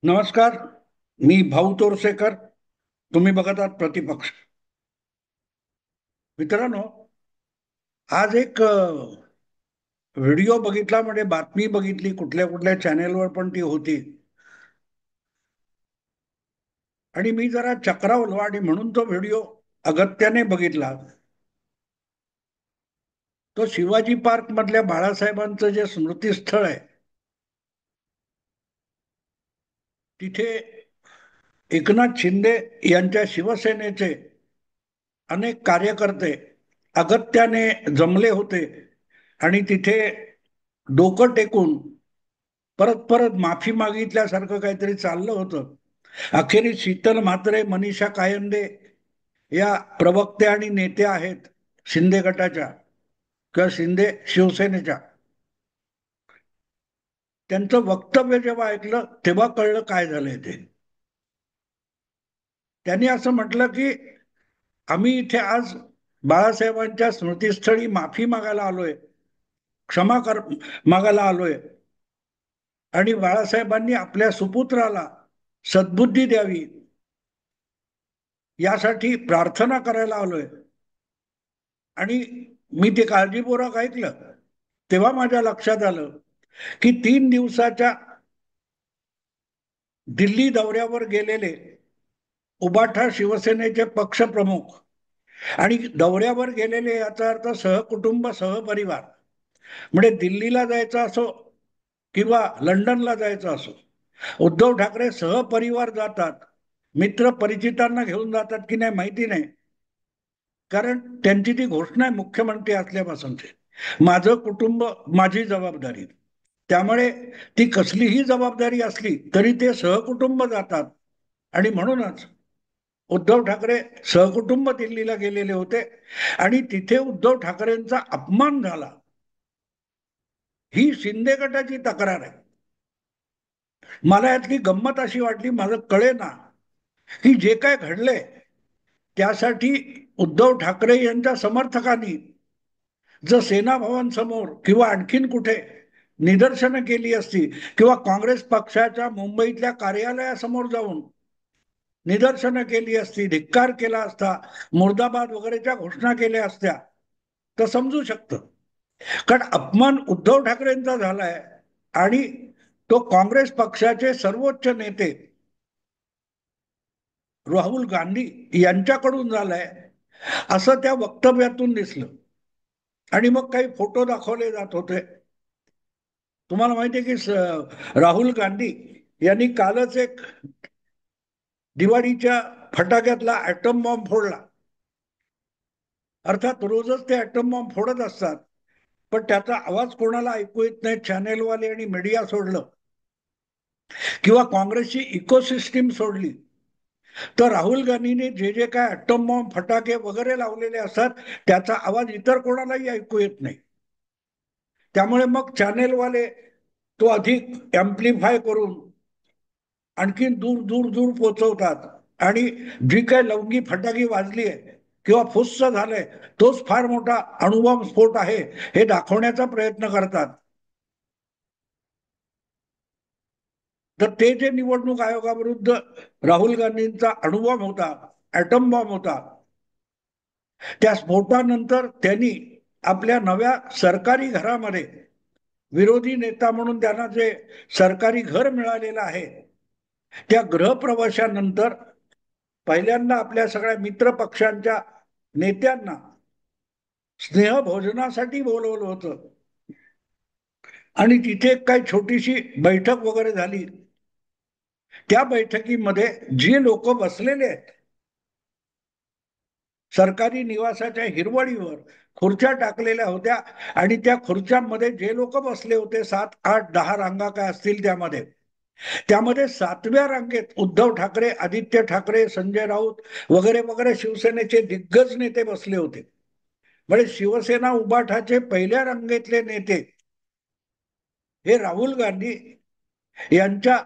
नमस्कार. मी भाऊ तोरसेकर. तुम्ही बघत आहात प्रतिपक्ष. मित्रांनो, आज एक व्हिडिओ बघितला, म्हणजे बातमी बघितली, कुठल्या कुठल्या चॅनेलवर पण ती होती. आणि मी जरा चक्रावलो आणि म्हणून तो व्हिडिओ अगत्याने बघितला. तो शिवाजी पार्क मधल्या बाळासाहेबांचं जे स्मृतीस्थळ आहे, तिथे एकनाथ शिंदे यांच्या शिवसेनेचे अनेक कार्यकर्ते अगत्याने जमले होते. आणि तिथे डोकं टेकून परत परत माफी मागितल्यासारखं काहीतरी चाललं होतं. अखेरीस शीतल म्हात्रे, मनीषा कायंदे या प्रवक्त्या आणि नेत्या आहेत शिंदे गटाच्या किंवा शिंदे शिवसेनेच्या. त्यांचं वक्तव्य जेव्हा ऐकलं तेव्हा कळलं काय झालंय ते. त्यांनी असं म्हटलं की आम्ही इथे आज बाळासाहेबांच्या स्मृतीस्थळी माफी मागायला आलोय, क्षमा कर मागायला आलोय, आणि बाळासाहेबांनी आपल्या सुपुत्राला सद्बुद्धी द्यावी यासाठी प्रार्थना करायला आलोय. आणि मी ते काळजीपूर्वक ऐकलं तेव्हा माझ्या लक्षात आलं की 3 दिवसाच्या दिल्ली दौऱ्यावर गेलेले उबाठा शिवसेनेचे पक्षप्रमुख, आणि दौऱ्यावर गेलेले याचा अर्थ सहकुटुंब सहपरिवार, म्हणजे दिल्लीला जायचं असो किंवा लंडनला जायचं असो, उद्धव ठाकरे सहपरिवार जातात. मित्र परिचितांना घेऊन जातात की नाही माहिती नाही, कारण त्यांची ती घोषणा आहे मुख्यमंत्री असल्यापासूनची, माझं कुटुंब माझी जबाबदारी. त्यामुळे ती कसलीही जबाबदारी असली तरी ते सहकुटुंब जातात. आणि म्हणूनच उद्धव ठाकरे सहकुटुंब दिल्लीला गेलेले होते. आणि तिथे उद्धव ठाकरेंचा अपमान झाला, ही शिंदे गटाची तक्रार आहे. मला यातली गंमत अशी वाटली, मला कळे ना की जे काय घडलंय त्यासाठी उद्धव ठाकरे यांच्या समर्थकांनी जर सेना भवन समोर किंवा आणखीन कुठे निदर्शनं केली असती, किंवा काँग्रेस पक्षाच्या मुंबईतल्या कार्यालयासमोर जाऊन निदर्शनं केली असती, धिक्कार केला असता, मुर्दाबाद वगैरेच्या घोषणा केल्या असत्या, तर समजू शकतं. कारण अपमान उद्धव ठाकरेंचा झालाय आणि तो काँग्रेस पक्षाचे सर्वोच्च नेते राहुल गांधी यांच्याकडून झालाय, असं त्या वक्तव्यातून दिसलं. आणि मग काही फोटो दाखवले जात होते. तुम्हाला माहिती आहे की राहुल गांधी यांनी कालच एक दिवाळीच्या फटाक्यातला ऍटम बॉम्ब फोडला. अर्थात रोजच ते ऍटम बॉम्ब फोडत असतात, पण त्याचा आवाज कोणाला ऐकू येत नाही. चॅनेलवाले आणि मीडिया सोडलं किंवा काँग्रेसची इकोसिस्टीम सोडली, तर राहुल गांधीने जे जे काय ऍटम बॉम्ब फटाके वगैरे लावलेले असतात त्याचा आवाज इतर कोणालाही ऐकू येत नाही. त्यामुळे मग चॅनेलवाले तो अधिक एम्प्लिफाय करून आणखीन दूर दूर दूर पोचवतात. आणि जी काय लवंगी फटाकी वाजली आहे किंवा फुस्स झालंय तोच फार मोठा अणुबॉम्ब स्फोट आहे हे दाखवण्याचा प्रयत्न करतात. तर ते जे निवडणूक आयोगाविरुद्ध राहुल गांधींचा अणुबॉम्ब होता, ऍटम बॉम्ब होता, त्या स्फोटानंतर त्यांनी आपल्या नव्या सरकारी घरामध्ये विरोधी नेता म्हणून त्यांना जे सरकारी घर मिळालेलं आहे, त्या गृहप्रवेशानंतर पहिल्यांदा आपल्या सगळ्या मित्र पक्षांच्या नेत्यांना स्नेहभोजनासाठी बोलवलं होतं. आणि तिथे काही छोटीशी बैठक वगैरे झाली. त्या बैठकीमध्ये जे लोक बसलेले आहेत सरकारी निवासाच्या हिरवळीवर खुर्च्या टाकलेल्या होत्या, आणि त्या खुर्च्यांमध्ये जे लोक बसले होते, 7, 8, 10 रांगा काय असतील, त्यामध्ये त्यामध्ये 7व्या रांगेत उद्धव ठाकरे, आदित्य ठाकरे, संजय राऊत वगैरे वगैरे शिवसेनेचे दिग्गज नेते बसले होते. म्हणजे शिवसेना उबाठाचे पहिल्या रांगेतले नेते हे राहुल गांधी यांच्या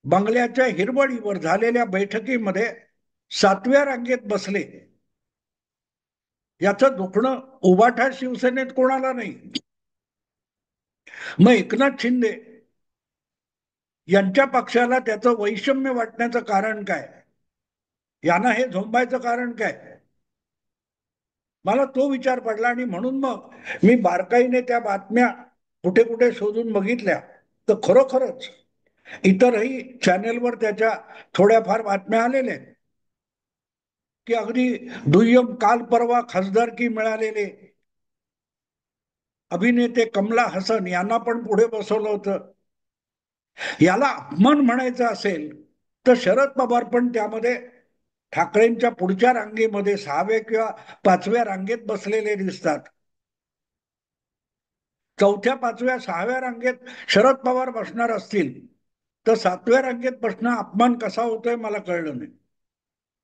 बंगल्याच्या हिरवळीवर झालेल्या बैठकीमध्ये 7व्या रांगेत बसले. याचं दुखणं उबाठा शिवसेनेत कोणाला नाही. मग एकनाथ शिंदे यांच्या पक्षाला त्याचं वैषम्य वाटण्याचं कारण काय, यांना हे झोंबायचं कारण काय, मला तो विचार पडला. आणि म्हणून मग मी बारकाईने त्या बातम्या कुठे कुठे शोधून बघितल्या, तर खरोखरच इतरही चॅनेलवर त्याच्या थोड्याफार बातम्या आलेल्या आहेत की अगदी दुय्यम काल परवा खासदारकी मिळालेले अभिनेते कमला हसन यांना पण पुढे बसवलं होतं. याला अपमान म्हणायचा असेल तर शरद पवार पण त्यामध्ये ठाकरेंच्या पुढच्या रांगेमध्ये 6व्या किंवा 5व्या रांगेत बसलेले दिसतात. 4थ्या 5व्या 6व्या रांगेत शरद पवार बसणार असतील तर 7व्या रांगेत बसणं अपमान कसा होतोय मला कळलं नाही.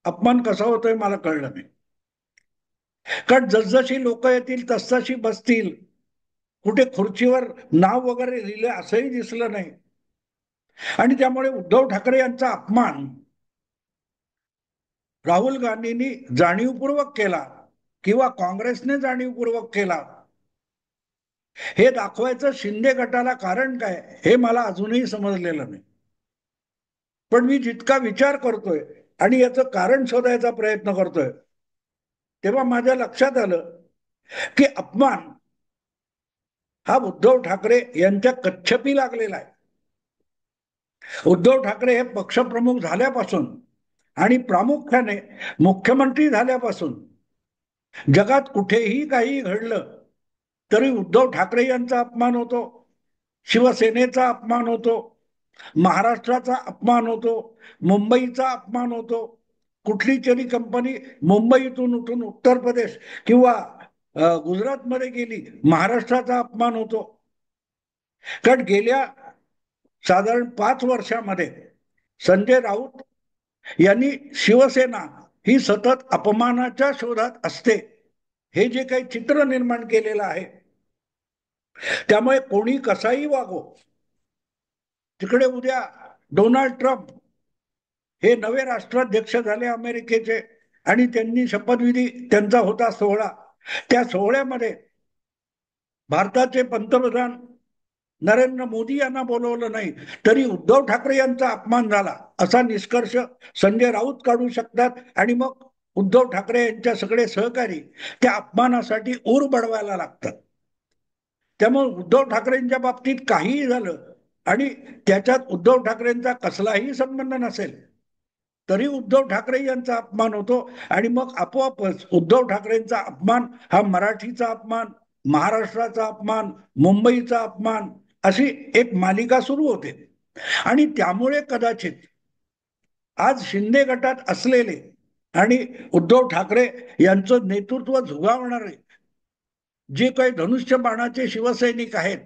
अपमान कसा होतोय मला कळलं नाही. कारण जसजशी लोक येतील तसतशी बसतील. कुठे खुर्चीवर नाव वगैरे लिहिले असंही दिसलं नाही. आणि त्यामुळे उद्धव ठाकरे यांचा अपमान राहुल गांधींनी जाणीवपूर्वक केला किंवा काँग्रेसने जाणीवपूर्वक केला हे दाखवायचं शिंदे गटाला कारण काय हे मला अजूनही समजलेलं नाही. पण मी जितका विचार करतोय आणि याचं कारण शोधायचा प्रयत्न करतोय तेव्हा माझ्या लक्षात आलं की अपमान हा उद्धव ठाकरे यांच्या कच्छपी लागलेला आहे. उद्धव ठाकरे हे पक्षप्रमुख झाल्यापासून आणि प्रामुख्याने मुख्यमंत्री झाल्यापासून जगात कुठेही काही घडलं तरी उद्धव ठाकरे यांचा अपमान होतो, शिवसेनेचा अपमान होतो, महाराष्ट्राचा अपमान होतो, मुंबईचा अपमान होतो. कुठली तरी कंपनी मुंबईतून उठून उत्तर प्रदेश किंवा गुजरातमध्ये गेली, महाराष्ट्राचा अपमान होतो. कारण गेल्या साधारण 5 वर्षामध्ये संजय राऊत यांनी शिवसेना ही सतत अपमानाच्या शोधात असते हे जे काही चित्र निर्माण केलेलं आहे, त्यामुळे कोणी कसाही वागो, तिकडे उद्या डोनाल्ड ट्रम्प हे नवे राष्ट्राध्यक्ष झाले अमेरिकेचे आणि त्यांनी शपथविधी त्यांचा होता सोहळा, त्या सोहळ्यामध्ये भारताचे पंतप्रधान नरेंद्र मोदी यांना बोलवलं नाही तरी उद्धव ठाकरे यांचा अपमान झाला असा निष्कर्ष संजय राऊत काढू शकतात. आणि मग उद्धव ठाकरे यांच्या सगळे सहकारी त्या अपमानासाठी ऊर बडवायला लागतात. त्यामुळे उद्धव ठाकरेंच्या बाबतीत काहीही झालं आणि त्याच्यात उद्धव ठाकरेंचा कसलाही संबंध नसेल तरी उद्धव ठाकरे यांचा अपमान होतो. आणि मग आपोआपच उद्धव ठाकरेंचा अपमान हा मराठीचा अपमान, महाराष्ट्राचा अपमान, मुंबईचा अपमान अशी एक मालिका सुरू होते. आणि त्यामुळे कदाचित आज शिंदे गटात असलेले आणि उद्धव ठाकरे यांचं नेतृत्व झुगावणारे जे काही धनुष्य बाणाचे शिवसैनिक आहेत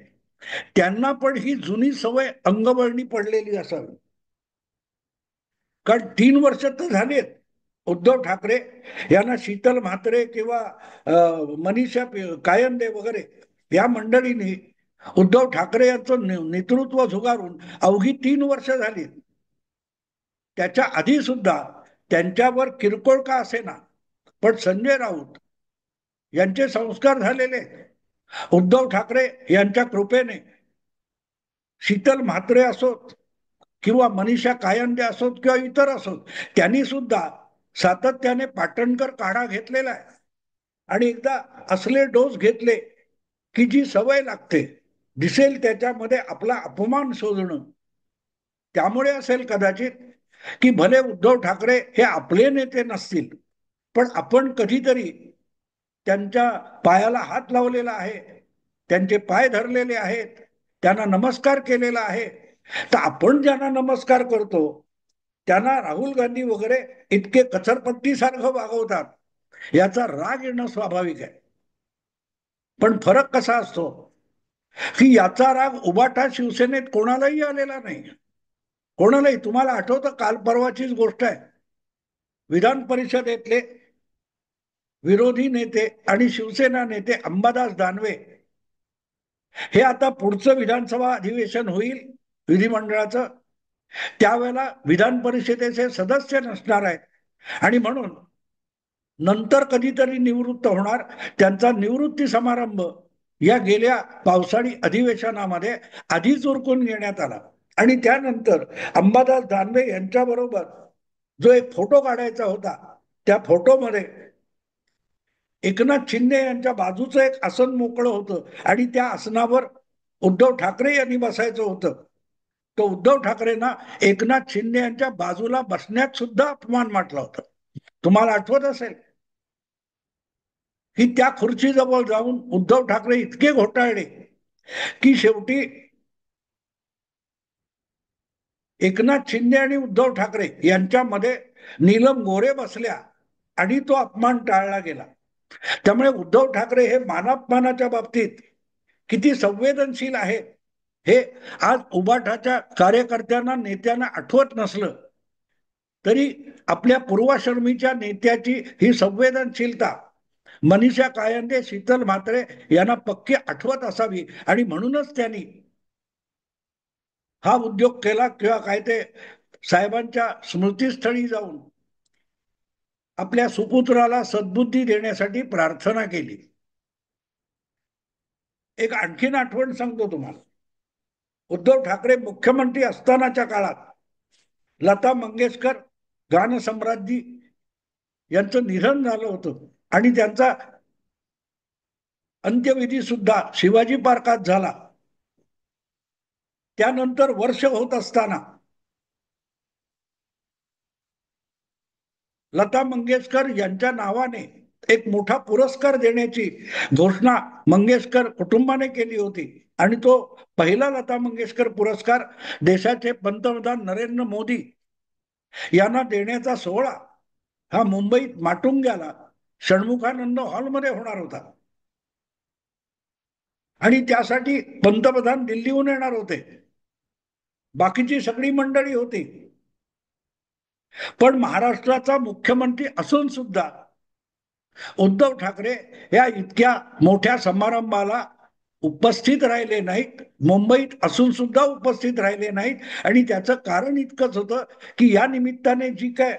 त्यांना पण ही जुनी सवय अंगवळणी पडलेली असावी. कारण 3 वर्ष तर झालेत उद्धव ठाकरे यांना शीतल म्हात्रे किंवा मनीषा कायंदे वगैरे या मंडळींनी उद्धव ठाकरे यांचं नेतृत्व झुगारून अवघी 3 वर्ष झाली. त्याच्या आधी सुद्धा त्यांच्यावर किरकोळ का असेना पण संजय राऊत यांचे संस्कार झालेले उद्धव ठाकरे यांच्या कृपेने शीतल म्हात्रे असोत किंवा मनीषा कायंदे असोत किंवा इतर असोत त्यांनी सुद्धा सातत्याने पाटणकर काढा घेतलेला आहे. आणि एकदा असले डोस घेतले की जी सवय लागते दिसेल त्याच्यामध्ये आपला अपमान शोधणं. त्यामुळे असेल कदाचित की भले उद्धव ठाकरे हे आपले नेते नसतील पण आपण कधीतरी त्यांच्या पायाला हात लावलेला आहे, त्यांचे पाय धरलेले आहेत, त्यांना नमस्कार केलेला आहे. तर आपण ज्यांना नमस्कार करतो त्यांना राहुल गांधी वगैरे इतके कचरपट्टीसारखं वागवतात याचा राग येणं स्वाभाविक आहे. पण फरक कसा असतो की याचा राग उबाटा शिवसेनेत कोणालाही आलेला नाही. कोणालाही. तुम्हाला आठवतं काल परवाचीच गोष्ट आहे, विधान परिषदेतले विरोधी नेते आणि शिवसेना नेते अंबादास दानवे हे आता पुढचं विधानसभा अधिवेशन होईल विधिमंडळाचं त्यावेळेला विधान परिषदेचे सदस्य नसणार आहेत आणि म्हणून नंतर कधीतरी निवृत्त होणार. त्यांचा निवृत्ती समारंभ या गेल्या पावसाळी अधिवेशनामध्ये आधीच उरकून घेण्यात आला. आणि त्यानंतर अंबादास दानवे यांच्याबरोबर जो एक फोटो काढायचा होता, त्या फोटोमध्ये एकनाथ शिंदे यांच्या बाजूचं एक आसन मोकळं होतं आणि त्या आसनावर उद्धव ठाकरे यांनी बसायचं होतं. तो उद्धव ठाकरेंना एकनाथ शिंदे यांच्या बाजूला बसण्यात सुद्धा अपमान म्हटला होता. तुम्हाला आठवत असेल की त्या खुर्चीजवळ जाऊन उद्धव ठाकरे इतके घोटाळले की शेवटी एकनाथ शिंदे आणि उद्धव ठाकरे यांच्यामध्ये नीलम गोरे बसल्या आणि तो अपमान टाळला गेला. त्यामुळे उद्धव ठाकरे हे मानापमानाच्या बाबतीत किती संवेदनशील आहे हे आज उबाठाच्या कार्यकर्त्यांना नेत्यांना आठवत नसलं तरी आपल्या पूर्वाश्रमीच्या नेत्याची ही संवेदनशीलता मनीषा कायंदे, शीतल म्हात्रे यांना पक्की आठवत असावी आणि म्हणूनच त्यांनी हा उद्योग केला किंवा काय ते साहेबांच्या स्मृतीस्थळी जाऊन आपल्या सुपुत्राला सद्बुद्धी देण्यासाठी प्रार्थना केली. एक आणखीन आठवण सांगतो तुम्हाला. उद्धव ठाकरे मुख्यमंत्री असतानाच्या काळात लता मंगेशकर गानसम्राज्ञी यांचं निधन झालं होतं आणि त्यांचा अंत्यविधी सुद्धा शिवाजी पार्कात झाला. त्यानंतर वर्ष होत असताना लता मंगेशकर यांच्या नावाने एक मोठा पुरस्कार देण्याची घोषणा मंगेशकर कुटुंबाने केली होती आणि तो पहिला लता मंगेशकर पुरस्कार देशाचे पंतप्रधान नरेंद्र मोदी यांना देण्याचा सोहळा हा मुंबईत माटुंग्याला षण्मुखानंद हॉलमध्ये होणार होता आणि त्यासाठी पंतप्रधान दिल्लीहून येणार होते. बाकीची सगळी मंडळी होती, पण महाराष्ट्राचा मुख्यमंत्री असून सुद्धा उद्धव ठाकरे या इतक्या मोठ्या समारंभाला उपस्थित राहिले नाहीत. मुंबईत असून सुद्धा उपस्थित राहिले नाहीत आणि त्याचं कारण इतकंच होतं की या निमित्ताने जी काय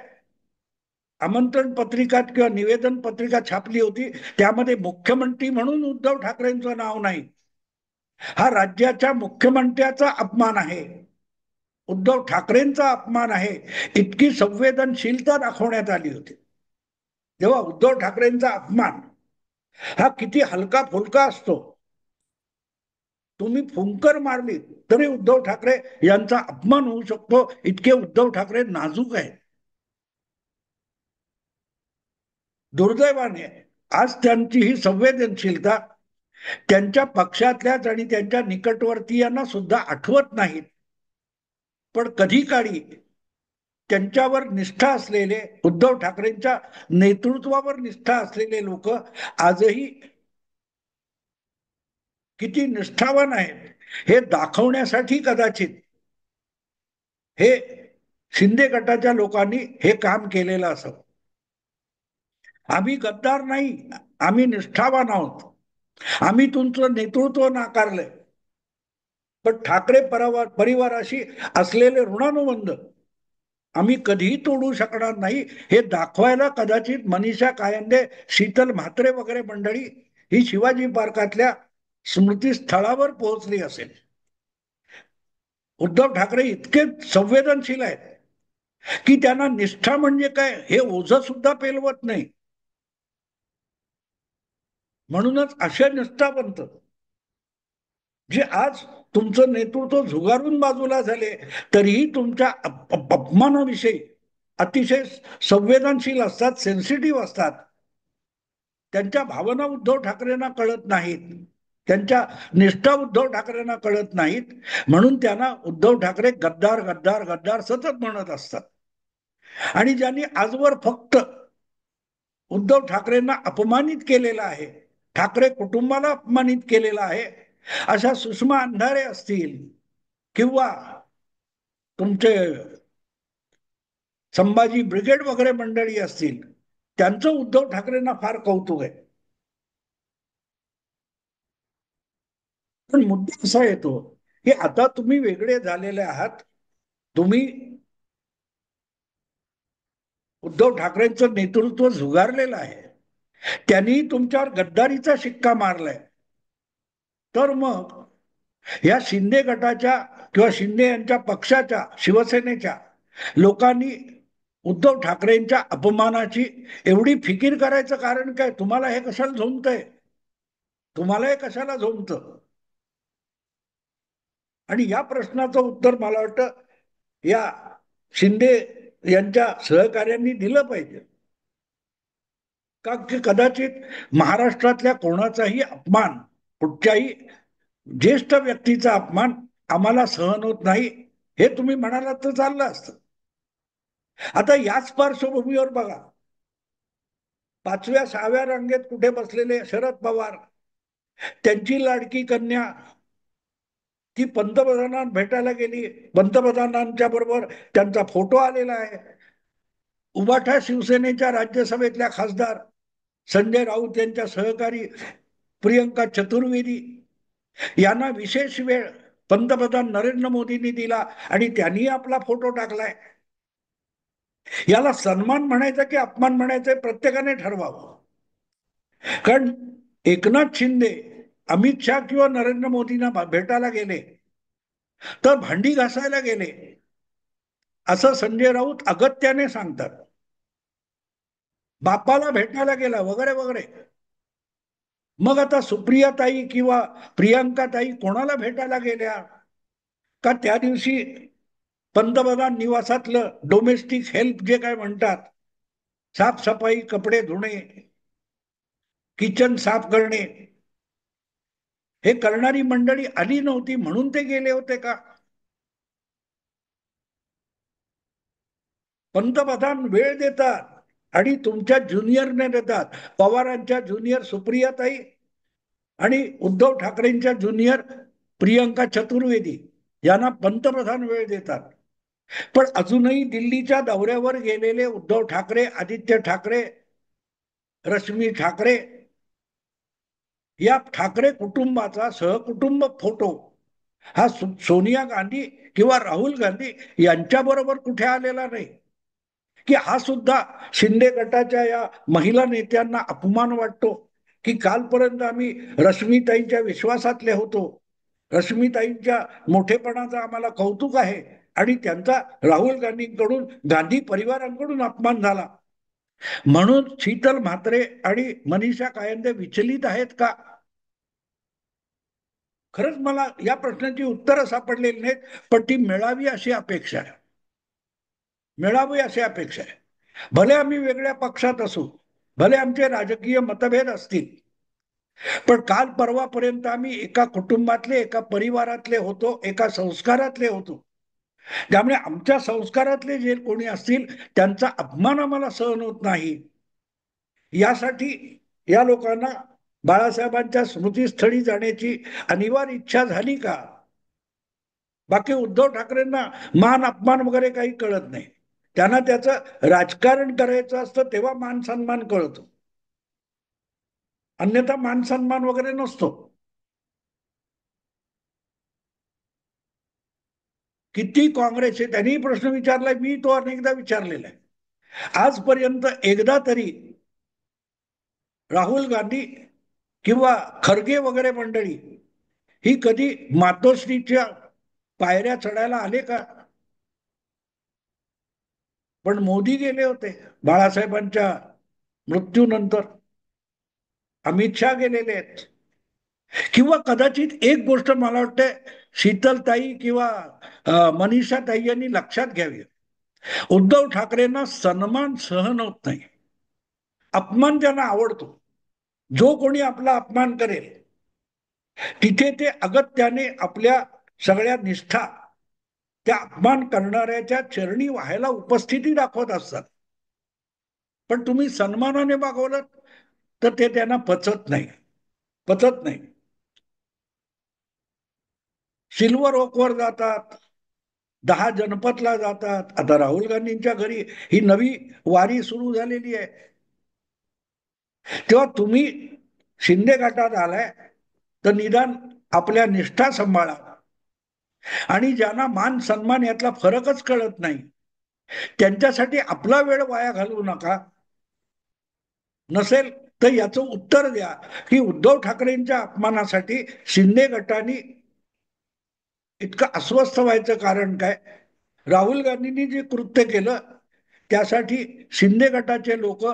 आमंत्रण पत्रिका किंवा निवेदन पत्रिका छापली होती त्यामध्ये मुख्यमंत्री म्हणून उद्धव ठाकरेंचं नाव नाही. हा राज्याच्या मुख्यमंत्र्याचा अपमान आहे, उद्धव ठाकरेंचा अपमान आहे, इतकी संवेदनशीलता दाखवण्यात आली होती. जेव्हा उद्धव ठाकरेंचा अपमान हा किती हलका फुलका असतो, तुम्ही फुंकर मारली तरी उद्धव ठाकरे यांचा अपमान होऊ शकतो, इतके उद्धव ठाकरे नाजूक आहेत. दुर्दैवाने आज त्यांची ही संवेदनशीलता त्यांच्या पक्षातल्याच आणि त्यांच्या निकटवर्तीयांना सुद्धा आठवत नाहीत. पण कधी काळी त्यांच्यावर निष्ठा असलेले, उद्धव ठाकरेंच्या नेतृत्वावर निष्ठा असलेले लोक आजही किती निष्ठावान आहेत हे दाखवण्यासाठी कदाचित हे शिंदे गटाच्या लोकांनी हे काम केलेलं असावं. आम्ही गद्दार नाही, आम्ही निष्ठावान आहोत, आम्ही तुमचं नेतृत्व नाकारलंय, पण ठाकरे परिवाराशी असलेले ऋणानुबंध आम्ही कधीही तोडू शकणार नाही हे दाखवायला कदाचित मनीषा कायंदे, शीतल म्हात्रे वगैरे मंडळी ही शिवाजी पार्कातल्या स्मृतीस्थळावर पोहोचली असेल. उद्धव ठाकरे इतके संवेदनशील आहेत की त्यांना निष्ठा म्हणजे काय हे ओझं सुद्धा पेलवत नाही. म्हणूनच अशा निष्ठावंत जे आज तुमचं नेतृत्व झुगारून बाजूला झाले तरीही तुमच्या अपमानाविषयी अतिशय संवेदनशील असतात, सेन्सिटिव्ह असतात. त्यांच्या भावना उद्धव ठाकरेंना कळत नाहीत, त्यांच्या निष्ठा उद्धव ठाकरेंना कळत नाहीत, म्हणून त्यांना उद्धव ठाकरे गद्दार गद्दार गद्दार सतत म्हणत असतात. आणि ज्यांनी आजवर फक्त उद्धव ठाकरेंना अपमानित केलेला आहे, ठाकरे कुटुंबाला अपमानित केलेला आहे, अशा सुषमा अंधारे असतील किंवा तुमचे संभाजी ब्रिगेड वगैरे मंडळी असतील, त्यांचं उद्धव ठाकरेंना फार कौतुक आहे. पण मुद्दा असा येतो की आता तुम्ही वेगळे झालेले आहात, तुम्ही उद्धव ठाकरेंचं नेतृत्व झुगारलेलं आहे, त्यांनी तुमच्यावर गद्दारीचा शिक्का मारलाय, तर मग या शिंदे गटाच्या किंवा शिंदे यांच्या पक्षाच्या शिवसेनेच्या लोकांनी उद्धव ठाकरेंच्या अपमानाची एवढी फिकीर करायचं कारण काय? तुम्हाला हे कशाला झोंबतंय? तुम्हाला हे कशाला झोंबतं? आणि या प्रश्नाचं उत्तर मला वाटतं या शिंदे यांच्या सहकार्यांनी दिलं पाहिजे. का की कदाचित महाराष्ट्रातल्या कोणाचाही अपमान, कुठच्याही ज्येष्ठ व्यक्तीचा अपमान आम्हाला सहन होत नाही, हे तुम्ही म्हणालात तर चाललं असतं. आता याच पार्श्वभूमीवर बघा, 5व्या 6व्या रांगेत कुठे बसलेले शरद पवार, त्यांची लाडकी कन्या ती पंतप्रधानांना भेटायला गेली, पंतप्रधानांच्या बरोबर त्यांचा फोटो आलेला आहे. उबाठा शिवसेनेच्या राज्यसभेतल्या खासदार संजय राऊत यांच्या सहकारी प्रियंका चतुर्वेदी यांना विशेष वेळ पंतप्रधान नरेंद्र मोदींनी दिला आणि त्यांनी आपला फोटो टाकलाय. याला सन्मान म्हणायचा की अपमान म्हणायचा प्रत्येकाने ठरवावं. कारण एकनाथ शिंदे अमित शहा किंवा नरेंद्र मोदींना भेटायला गेले तर भांडी घासायला गेले असं संजय राऊत अगत्याने सांगतात. बापाला भेटायला गेला वगैरे वगैरे. मग आता सुप्रियाताई किंवा प्रियांकाताई कोणाला भेटायला गेल्या? का त्या दिवशी पंतप्रधान निवासातलं डोमेस्टिक हेल्प जे काय म्हणतात, साफसफाई, कपडे धुणे, किचन साफ करणे, हे करणारी मंडळी आली नव्हती म्हणून ते गेले होते का? पंतप्रधान वेळ देतात आणि तुमच्या ज्युनियरने देतात. पवारांच्या ज्युनियर सुप्रियाताई आणि उद्धव ठाकरेंच्या ज्युनियर प्रियंका चतुर्वेदी यांना पंतप्रधान वेळ देतात. पण अजूनही दिल्लीच्या दौऱ्यावर गेलेले उद्धव ठाकरे, आदित्य ठाकरे, रश्मी ठाकरे या ठाकरे कुटुंबाचा सहकुटुंब फोटो हा सोनिया गांधी किंवा राहुल गांधी यांच्या बरोबर कुठे आलेला नाही. की हा सुद्धा शिंदे गटाच्या या महिला नेत्यांना अपमान वाटतो की कालपर्यंत आम्ही रश्मीताईंच्या विश्वासातले होतो, रश्मीताईंच्या मोठेपणाचा आम्हाला कौतुक आहे आणि त्यांचा राहुल गांधींकडून, गांधी परिवारांकडून अपमान झाला. म्हणून शीतल म्हात्रे आणि मनीषा कायंदे विचलित आहेत का? खरंच मला या प्रश्नाची उत्तरं सापडलेली नाहीत, पण ती मिळावी अशी अपेक्षा आहे. मिळावी अशी अपेक्षा आहे. भले आम्ही वेगळ्या पक्षात असू, भले आमचे राजकीय मतभेद असतील, पण काल परवापर्यंत आम्ही एका कुटुंबातले, एका परिवारातले होतो, एका संस्कारातले होतो. त्यामुळे आमच्या संस्कारातले जे कोणी असतील त्यांचा अपमान आम्हाला सहन होत नाही. यासाठी या लोकांना बाळासाहेबांच्या स्मृतीस्थळी जाण्याची अनिवार्य इच्छा झाली का? बाकी उद्धव ठाकरेंना मान अपमान वगैरे काही कळत नाही. त्यांना त्याचं राजकारण करायचं असतं तेव्हा मान सन्मान कळतो, अन्यथा मान सन्मान वगैरे नसतो. किती काँग्रेसचे त्यांनी प्रश्न विचारलाय, मी तो अनेकदा विचारलेला आहे. आजपर्यंत एकदा तरी राहुल गांधी किंवा खरगे वगैरे मंडळी ही कधी मातोश्रीच्या पायऱ्या चढायला आले का? पण मोदी गेले होते बाळासाहेबांच्या मृत्यूनंतर, अमित शहा गेलेले आहेत. किंवा कदाचित एक गोष्ट मला वाटते शीतलताई किंवा मनीषाताई यांनी लक्षात घ्यावी, उद्धव ठाकरेंना सन्मान सहन होत नाही, अपमान त्यांना आवडतो. जो कोणी आपला अपमान करेल तिथे ते अगत्याने आपल्या सगळ्या निष्ठा त्या अपमान करणाऱ्याच्या चरणी व्हायला उपस्थिती दाखवत असतात. पण तुम्ही सन्मानाने वागवलं तर ते त्यांना पचत नाही, पचत नाही. सिल्वर ओकवर जातात, 10 जनपथला जातात. आता राहुल गांधींच्या घरी ही नवी वारी सुरू झालेली आहे. तेव्हा तुम्ही शिंदे गटात आलाय तर निदान आपल्या निष्ठा सांभाळा आणि ज्यांना मान सन्मान यातला फरकच कळत नाही त्यांच्यासाठी आपला वेळ वाया घालवू नका. नसेल तर याचं उत्तर द्या की उद्धव ठाकरेंच्या अपमानासाठी शिंदे गटाने इतकं अस्वस्थ व्हायचं कारण काय? राहुल गांधींनी जे कृत्य केलं त्यासाठी शिंदे गटाचे लोक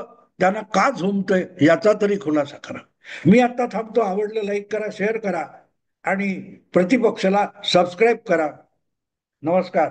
त्यांना का झुमतंय याचा तरी खुलासा करा. मी आता थांबतो. आवडलं लाईक करा, शेअर करा आणि प्रतिपक्षाला सबस्क्राईब करा. नमस्कार.